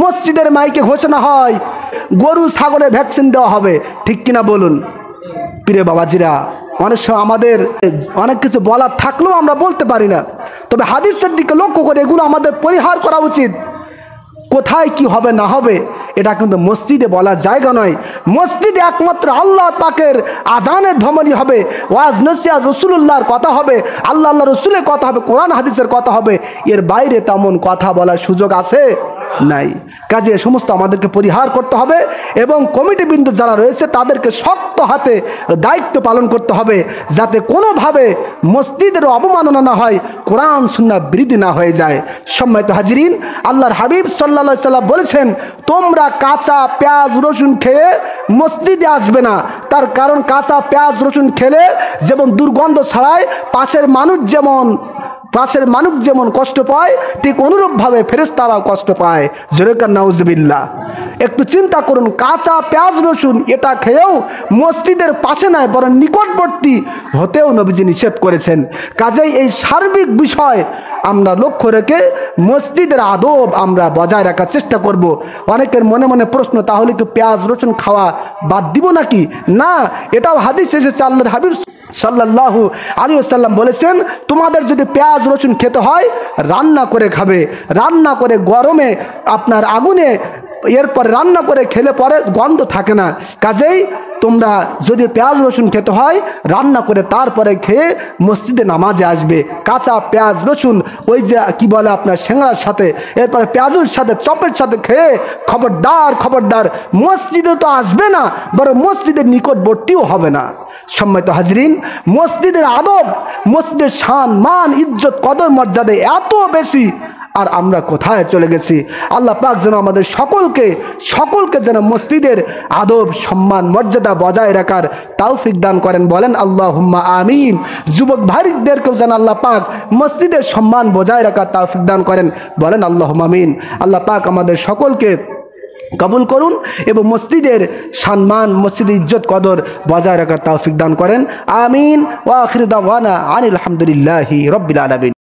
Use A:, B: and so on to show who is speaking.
A: মসজিদের মাইকে ঘোষণা হয় গরু ছাগলের ভ্যাকসিন দেওয়া হবে, ঠিক কিনা বলুন? প্রিয় বাবাজিরা, অনেক সময় আমাদের অনেক কিছু বলার থাকলেও আমরা বলতে পারি না, তবে হাদিসের দিকে লক্ষ্য করে এগুলো আমাদের পরিহার করা উচিত। কোথায় কি হবে না হবে এটা কিন্তু মসজিদে বলার জায়গা নয়। মসজিদে একমাত্র আল্লাহ পাকের আজানের ধমনী হবে, ওয়াজ নসিহত রাসূলুল্লাহর কথা হবে, আল্লাহ রসুলের কথা হবে, কোরআন হাদিসের কথা হবে। এর বাইরে তেমন কথা বলার সুযোগ আছে নাই। কাজে সমস্ত আমাদেরকে পরিহার করতে হবে এবং কমিটি বিন্দু যারা রয়েছে তাদেরকে শক্ত হাতে দায়িত্ব পালন করতে হবে, যাতে কোনোভাবে মসজিদের অবমাননা না হয়, কোরআন সুন্নাহ বিরোধী না হয়ে যায়। সম্মানিত হাজিরিন, আল্লাহর হাবিব সাল্লাল্লাহু আলাইহি সাল্লাম বলেছেন, তোমরা কাঁচা পেঁয়াজ রসুন খেয়ে মসজিদে আসবে না। তার কারণ কাঁচা পেঁয়াজ রসুন খেলে যেমন দুর্গন্ধ ছড়ায়, পাশের মানুষ যেমন কষ্ট পায়, ঠিক অনুরূপভাবে ফেরেশতারাও কষ্ট পায়। জোরে নাউজুবিল্লাহ। একটু চিন্তা করুন, কাঁচা পেঁয়াজ রসুন এটা খেয়েও মসজিদের পাশে নয় বরং নিকটবর্তী হতেও নবীজি নিষেধ করেছেন। কাজেই এই সার্বিক বিষয় আমরা লক্ষ্য রেখে মসজিদের আদব আমরা বজায় রাখার চেষ্টা করব। অনেকের মনে মনে প্রশ্ন, তাহলে কি পেঁয়াজ রসুন খাওয়া বাদ দিব নাকি? না, এটাও হাদিস এসেছে। আল্লাহর হাবিব সাল্লাল্লাহু আলাইহি ওয়াসাল্লাম বলেছেন, তোমাদের যদি পেঁয়াজ রসুন খেতে হয় রান্না করে খাবে, রান্না করে গরমে আপনার আগুনে, এরপর রান্না করে খেলে পরে গন্ধ থাকে না। কাজেই তোমরা যদি পেঁয়াজ রসুন খেতে হয় রান্না করে তারপরে খেয়ে মসজিদে নামাজে আসবে। কাঁচা পেঁয়াজ রসুন ওই যে কি বলে আপনার সিংড়ার সাথে, এরপরে পেঁয়াজুর সাথে চপের সাথে খেয়ে খবরদার মসজিদে তো আসবে না, বরং মসজিদের নিকটবর্তীও হবে না। সম্মানিত হাজরিন, মসজিদের আদব, মসজিদের শান মান ইজ্জত কদর মর্যাদা এত বেশি, আর আমরা কোথায় চলে গেছি? আল্লাহ পাক যেন আমাদের সকলকে যেন মসজিদের আদব সম্মান মর্যাদা বজায় রাখার তৌফিক দান করেন। বলেন আল্লাহুম্মা আমিন। যুবক ভাইদেরকেও যেন আল্লাহ পাক মসজিদের সম্মান বজায় রাখার তৌফিক দান করেন। বলেন আল্লাহুম্মা আমিন। আল্লাহ পাক আমাদের সকলকে কবুল করুন এবং মসজিদের সম্মান, মসজিদের ইজ্জত কদর বজায় রাখার তৌফিক দান করেন। আমিন। ওয়া আখিরু দাওয়ানা আনিল হামদুলিল্লাহি রাব্বিল আলামিন।